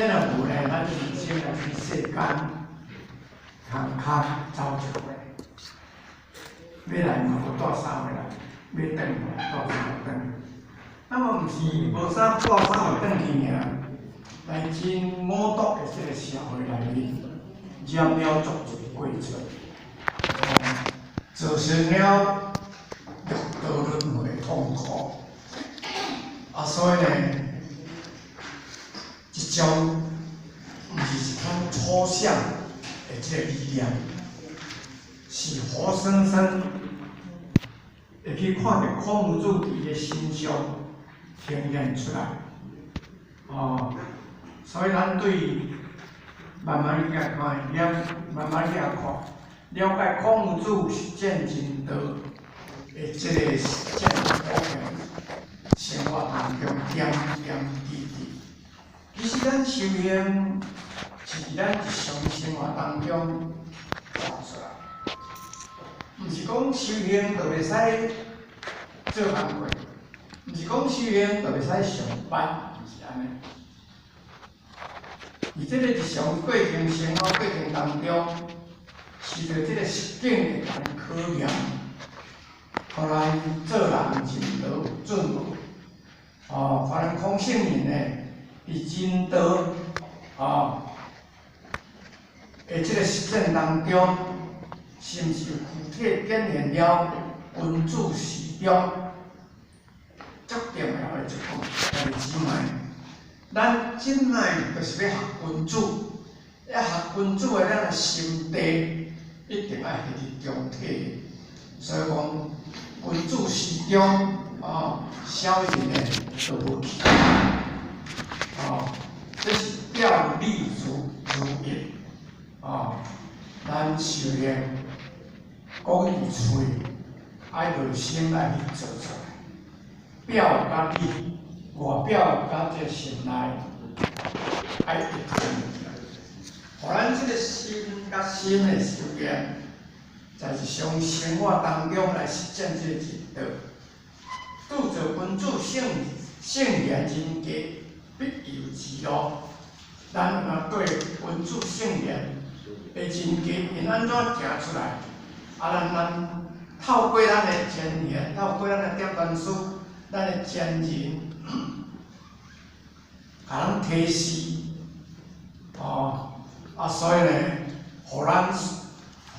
变了无呢，咱人生来去世间，坎坷走一回，要来嘛无带啥回来，要转嘛带啥转。那么毋是无啥带啥回转去尔，来真恶毒的这个社会内面，染了足一过程，造成了六道轮回痛苦。所以呢，这种毋是一种抽象的这个力量，是活生生会去看到孔子伊的身上呈现出来。所以咱对慢慢去看，慢慢去看，了解孔子实践真道的这个实践过程。生活当中点点滴滴，其实咱修行是伫咱日常生活当中做出来，毋是讲修行就袂使做工课，毋是讲修行就袂使上班，毋是安尼。伫这个日常过程、生活过程当中，是着这个实境的考验，互咱做人真道准路。可能孔圣人呢，伫真道的这个实践当中，是毋是具体展现了君子示中足重要的一项姊妹？咱真卖就是要学君子，要学君子的咱的心地，一定要迄日中体。所以讲，君子示中。小人呢都无去，这是表里如一，咱修炼讲义嘴，爱用心来去做出来，表甲里，外表甲这心内爱一体，互咱这个心甲心的修炼，在日常生活当中来实践这个真道。拄着君子圣言人格，必由之路。咱若对君子圣言的人格，因安怎行出来？咱透过咱的前言，透过咱的点传书，咱的前人，甲咱提示，所以呢，互咱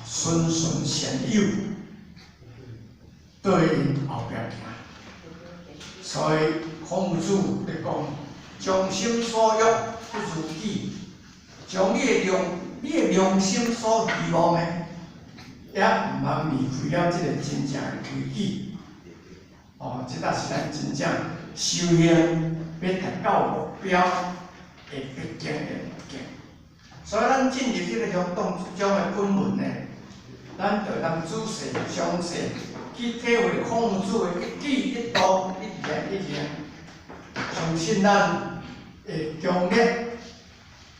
循循善诱，对因后壁行。所以孔子咧讲，将心所欲不如己，将你的良心所希望的，也毋通离开了这个真正的规矩。这才是咱真正修行要达到目标的必经的路径。所以咱进入这个活动中的本文呢，咱就当仔细详细去体会孔子的一举一动。一言一行，相信咱会强烈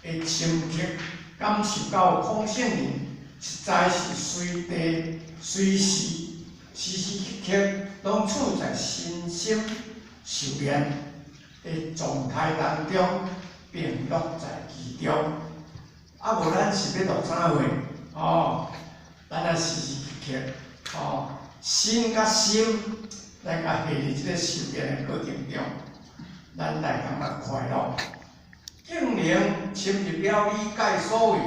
会深刻感受到孔圣人实在是随地随时时时刻刻拢处在身心修炼的状态当中，并乐在其中。无咱是要录啥话？咱啊时时刻刻，心甲心。来甲下入即个修炼的过程中，咱来感觉快乐。竟然深入了理解所谓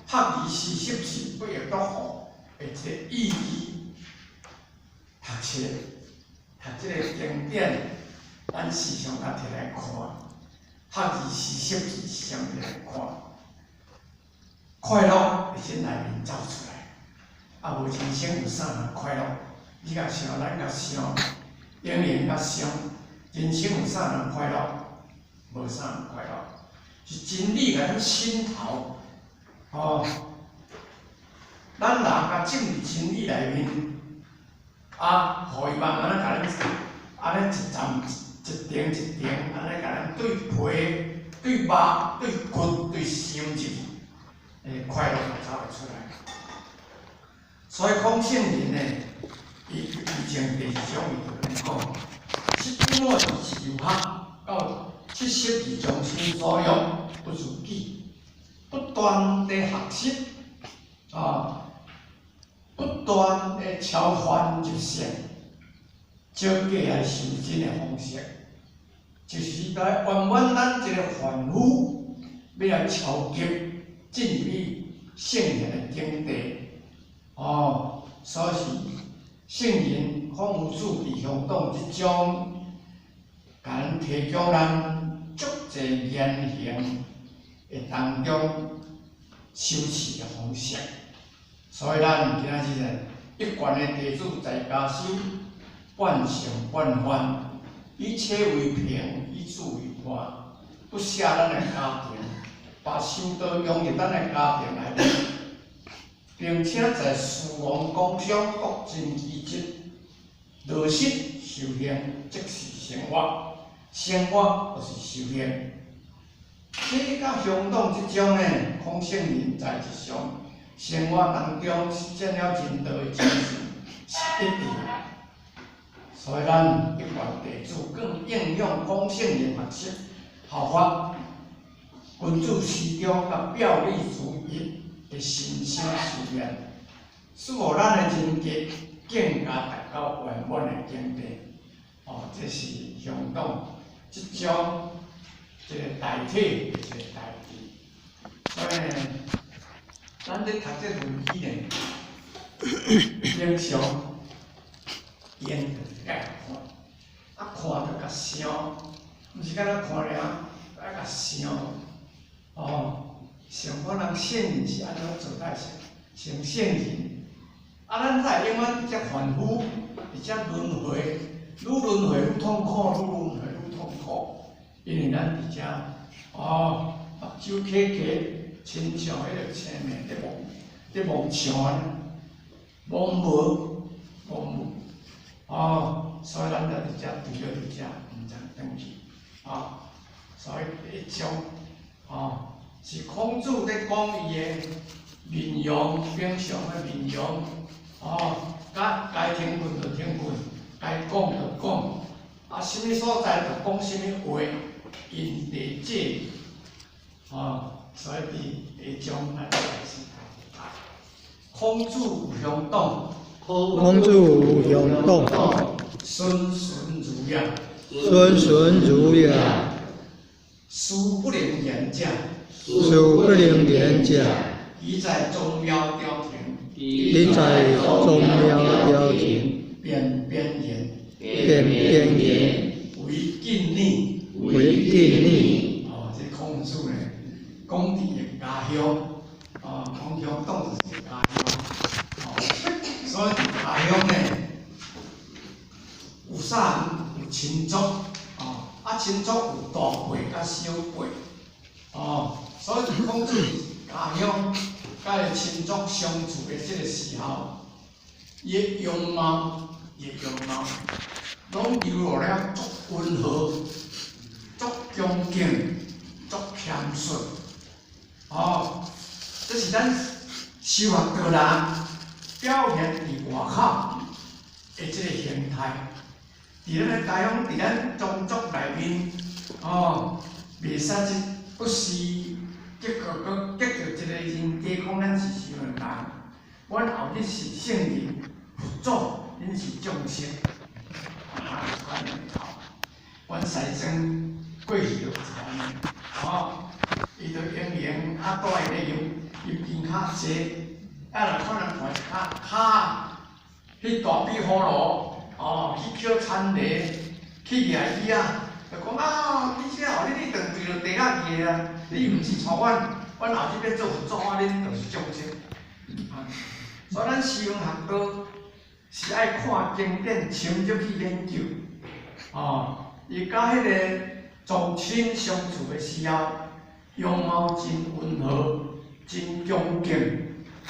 学而时习之，不亦乐乎的这个意义。读册，读即个经典，咱时常甲摕来看。学而时习之，时常摕来看。快乐会从内面走出来。无人生有啥人快乐？你甲想，咱甲想。永远甲想，人生有啥人快乐？无啥人快乐，是真理甲咱心头。咱人甲进入真理内面，互伊慢慢甲咱安尼一站一点一点，安尼甲咱对皮、对肉、对骨、对心入，快乐就走会出来。所以孔圣人呢，伊前第二章伊就讲，是因为是游学，到72中心所欲不如己，不断地学习不断地超凡入圣，照过来修真的方式，就是来圆满咱这个凡夫，要来超级进入圣人的境地。所以圣人孔夫子伫香港即种，甲咱提供咱足侪言行的当中修持的方式。所以咱今仔日呢，一贯的弟子在家修，半圣半凡，一切为平，以智为伴，不舍咱的家庭，把修道融入咱的家庭内面，并且在事王讲上各尽其职，落实修行即是生活，生活就是修行。这甲相当即种呢，孔圣人在日常生活当中实践了人道的精神是一致的。所以咱一贯弟子更应用孔圣人学习效法君子师中甲表里如一的心性修炼，使互咱的人格更加达到圆满的境地。这是相当即种一个代替一个代志。所以呢，咱咧读这论语呢，平常沿着甲看，看着甲想，毋是敢若看尔，爱甲想。上好人圣人是安怎做代成圣人？咱才永远伫遮凡夫，伫遮轮回，愈轮回愈痛苦，愈轮回愈痛苦。因为咱伫遮，目睭起起，亲像迄个青面伫望墙，望无，所以咱就伫遮除了伫遮，毋通转去。所以一种，是孔子咧讲伊的面容，平常的面容，该听训就听训，该讲就讲，什么所在就讲什么话，因地制宜，所以伫下种来是。孔子有相党，孔子有相党，孙孙如也，孙孙如也，书不能言者，书不能言者，宜在宗庙雕庭，宜在宗庙雕庭，边边言，为敬礼，这孔子呢，讲伫个家乡，讲乡党就是家乡，所以家乡呢，有啥有亲族，亲族有大辈甲小辈，所以孔子家乡甲个亲族相处的这个时候，伊的容貌，拢流露了足温和、足恭敬、足谦逊。这是咱修学道人表现伫外口的这个形态。伫咱个家乡，伫咱宗族内面，袂使不是结着一个人家讲咱是修行人，阮后日是圣人，佛祖，恁是众生，款样头，阮西庄过去就安尼，伊就用带咧用边较济，若可能换骹去大壁火炉。去捡田螺，去掠鱼啊！就讲你这后日你断对着地仔去啊！你毋是带阮后日变做佛祖，恁就是众生。所以咱修行学道是爱看经典，深入去研究。伊甲迄个宗亲相处的时候，样貌真温和，真恭敬，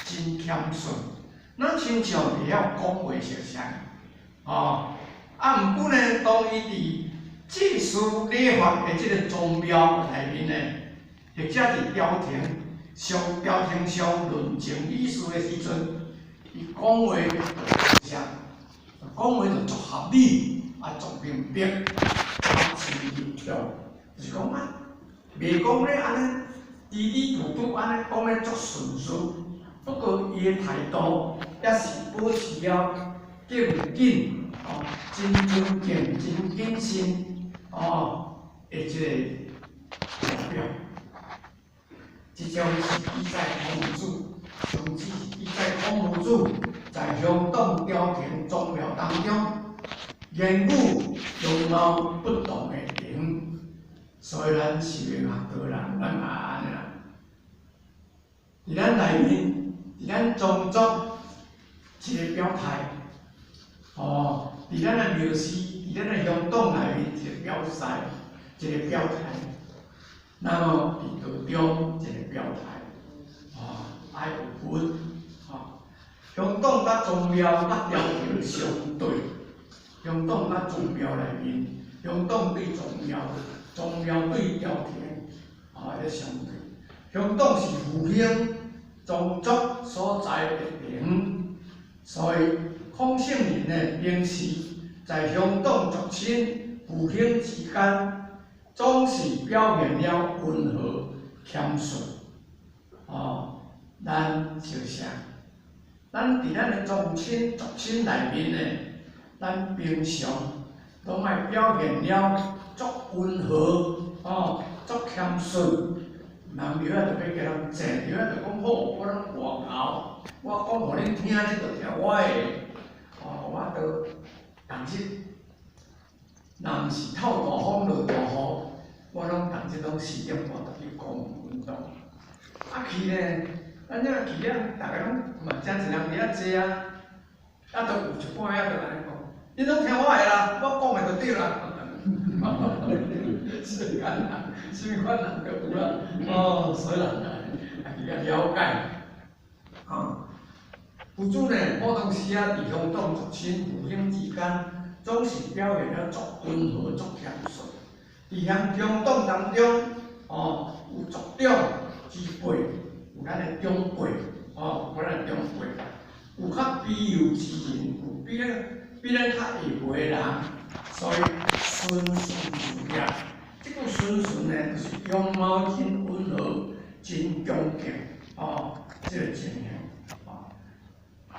真谦逊。咱亲像会晓讲话熟悉。毋过呢，当伊伫祭祀礼法的这个宗庙内面呢，或者伫朝廷上论证理事的时阵，伊讲话就熟，讲话就足合理，作明白，真入中，就是讲啊，袂讲咧安尼，滴滴嘟嘟安尼讲咧足顺顺，不过伊诶态度也是保持了敬谨，真尊敬、真谨慎，诶，即个目标。即种是依在孔武主，甚至依在孔武主在香港朝廷宗庙当中，言语容貌不同的人，所以咱是个学道人，咱也安尼啦。伫咱内面，伫咱宗族一个表态，伫咱的庙寺，伫咱的香港内面一个表示，一个表态。那么伫道中一个表态，爱有分，香港甲宗庙甲朝廷相对，香港甲宗庙内面，香港对宗庙，宗庙对朝廷，咧相对。香港是复兴宗族所在的城，所以孔圣人的名士在香港族亲复兴之间。总是表现了温和谦逊，咱就啥？咱伫咱的族亲内面呢，咱平常拢爱表现了足温和，足谦逊。人了就要叫人坐，了就讲好，我拢外头，我讲互恁听，你就听我的，我都同日。若毋是透大风落大雨，我拢同即种4点半就去公园运动。去呢，咱这去啊，大家拢嘛真侪人伫遐坐啊，都有一半仔就安尼讲，你拢听我的啦，我讲的就对啦。什么款人都有啦，所以人去了解。佛祖呢，普通时啊，伫香港族亲复兴之间。总是表现了足温和、足谦逊。伫香港当中，有族长之辈，有咱的长辈，有咱的长辈，有较庇佑之人，有比咱较下辈的人，所以顺顺如也。即个顺顺呢，就是样貌真温和、真恭敬，即个情形，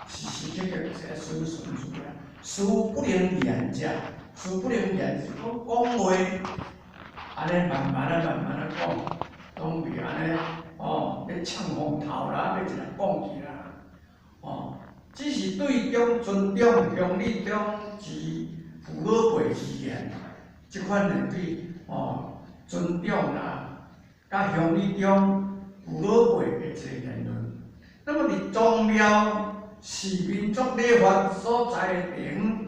是这个顺顺如也。事不能言者，事不能言是讲话，安尼慢慢讲，拢袂安尼，要呛风头啦，要一来讲去啦，只是对中尊重乡里中之父老辈之言，即款呢对，尊重啦，甲乡里中父老辈的一个言论。那么伫宗庙。是民族礼法所在的城，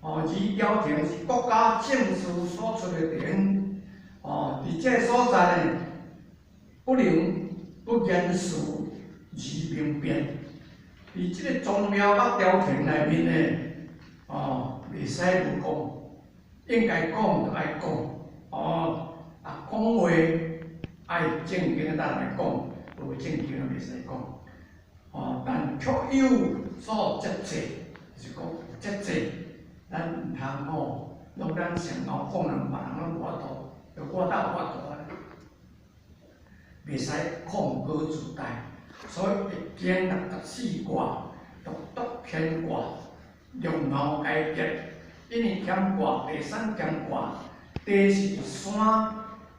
而朝廷是国家政事所出的城，伫这所在呢，不能不严肃而明辨。伫即个宗庙甲朝廷内面呢，袂使不讲，应该讲就爱讲，讲话爱正经咱来讲，无正经就袂使讲。但却有所节制，就是讲节制，咱毋通拢咱上头讲人，别人拢我度，就我斗我度安尼，袂使旷高自大。所以易经64卦，独独乾卦，容貌解决。因为乾卦第3乾卦，地是山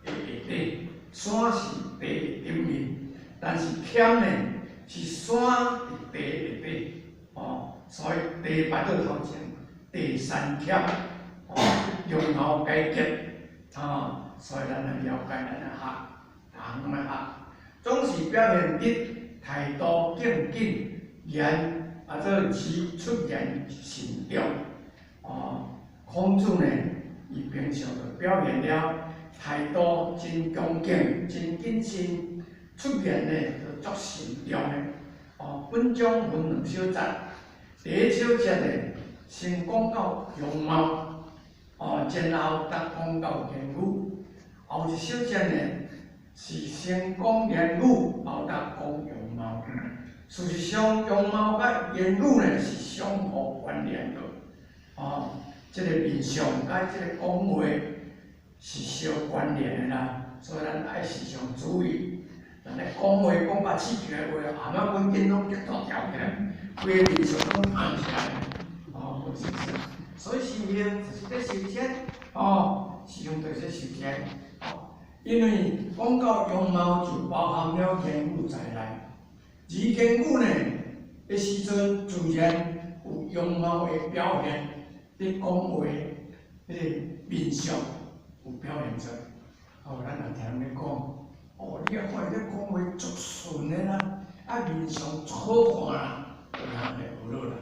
的下底，山是地的顶面，但是乾呢？是山伫地下底，所以地摆在头前，地山欠，容貌解决，所以咱来了解咱来学，人来学，总是表现得态度敬谨，言做其出言慎重，孔子呢，伊平常就表现了态度真恭敬、真谨慎，出言呢。足慎重的，本章分2小节。第1小节呢，先讲到容貌，然后才讲到言语。后1小节呢，是先讲言语，后才讲容貌。事实上，容貌甲言语呢是相互关联的，这个面相甲这个讲话是相关联的啦，所以咱爱时常注意。咱咧讲话讲甲刺激的话，阿妈本紧拢激动调起来，规个面相拢暗起来，哦，无是是。所以修行就是在修天，哦，是用对在修天，哦，因为讲到容貌就包含了言语在内，而言语呢，的时阵自然有容貌的表现，你讲话迄个面相有表现出。哦，咱若听人咧讲，哦，你看伊咧讲话足顺的啦，啊面相足好看啦，有人会学落啦。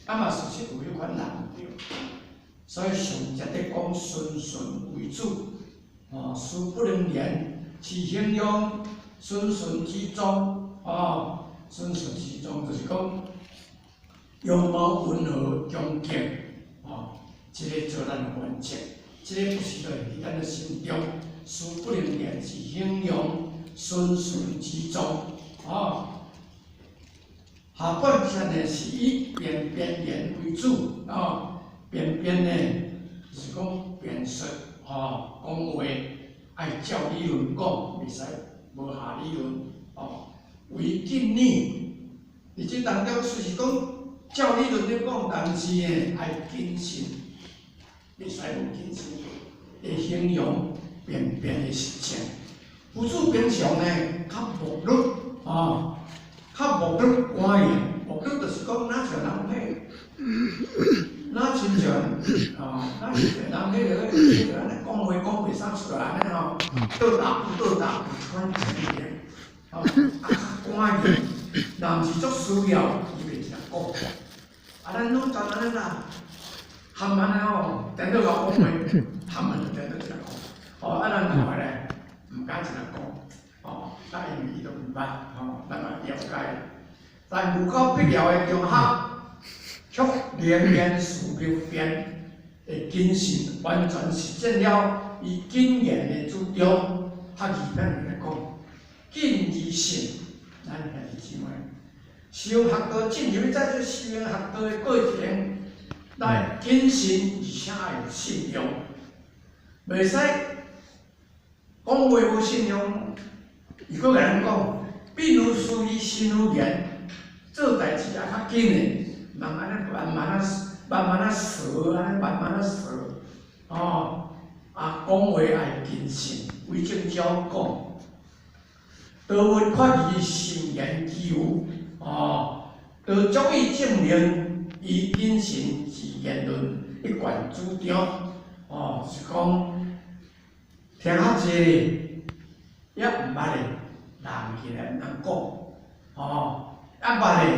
啊嘛事实有迄款人对，所以上节咧讲顺为主，哦，书不能言，是形容顺之中，哦，顺之中就是讲容貌温和恭敬，哦，这个做咱的原则，这个不是在咱的心中。书不能言是形容顺之中，哦。下半篇呢是以辩言为主，哦，辩呢就是讲辩述，哦，讲话爱照理论讲，袂使无下理论，哦，为敬礼。伫即当中虽是讲照理论咧讲，但是呢爱谨慎，袂使无谨慎，会形容辩的实情。辅助平常呢较目录，哦。较目录官员，目录就是讲哪像人配，哪亲像哦，哪是像人配个，安尼讲话讲袂啥出来安尼吼，倒答有穿前言，哦，官员，人是足需要，伊袂直讲，啊，咱拢知安尼啦，含安尼吼，等到讲话，含安就等到直讲，哦，啊，咱另外咧，毋敢直讲。哦，但因为伊都毋捌，吼，咱嘛了解。但有够必要的中学，却连事明辨，会谨慎，完全实践了以谨言的主张。较字面来讲，谨而慎，咱家己怎样？修学道进入在这修行学道的过程，来谨慎而且要有信用，袂使讲话无信用。如果甲人讲，必如书意，信如言，做代志也较紧的，慢慢啊说，安尼慢慢啊说，哦，啊讲话爱谨慎，为正照讲，道文确以信言基有，哦，道足以证明以谨慎之言论一贯主张，哦，是讲听较济。也毋捌嘞，人起来人讲，哦，啊捌嘞，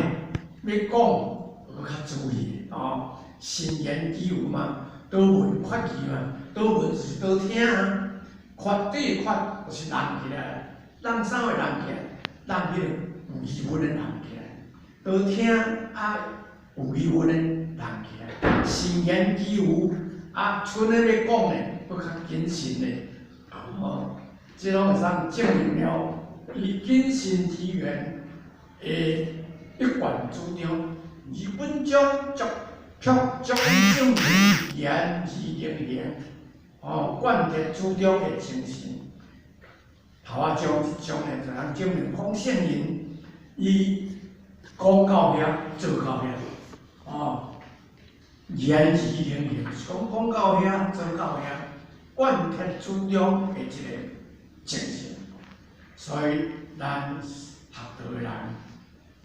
要讲要较注意，哦，信言基有嘛，道文确义嘛，道文就是道听啊，确对确就是人起来，人啥会人起来？人迄个有疑问的人起来，道听啊有疑问的人起来，信言基有啊，剩个要讲嘞，要较谨慎嘞，哦。这拢会当证明了以谨慎之源的一贯主张，而本将却足以证明言而能行，哦，贯彻主张的精神。头仔将呢，就通证明孔圣人伊讲到遐做到遐，哦，言而能行，是讲讲到遐做到遐，贯彻主张的一个。精神，所以咱学道的人，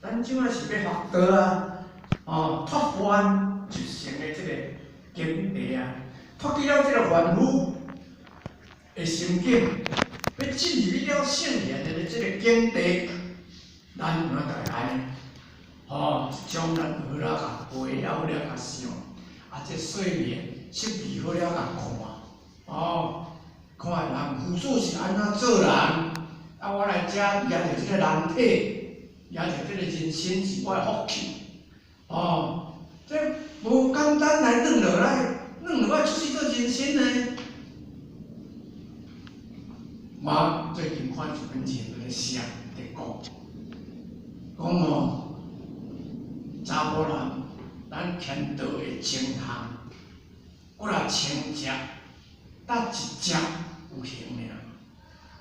咱即摆是要学道啊，哦，脱烦入圣的即个境地啊，脱去了即个烦恼的心境，要进入了圣贤的即个境地，咱有哪得来？哦，将咱好了甲背了，好了甲想，啊，这睡眠失眠好了甲看，哦。看人辅助是安怎做人，啊，我来遮也着即个人体，也着即个人生是我的福气，哦，这无简单来软落来，软落来出去做人生呢。我最近看一本书咧写咧讲哦，查甫人咱kend道的情行，我若千只，搭一只有形的啦。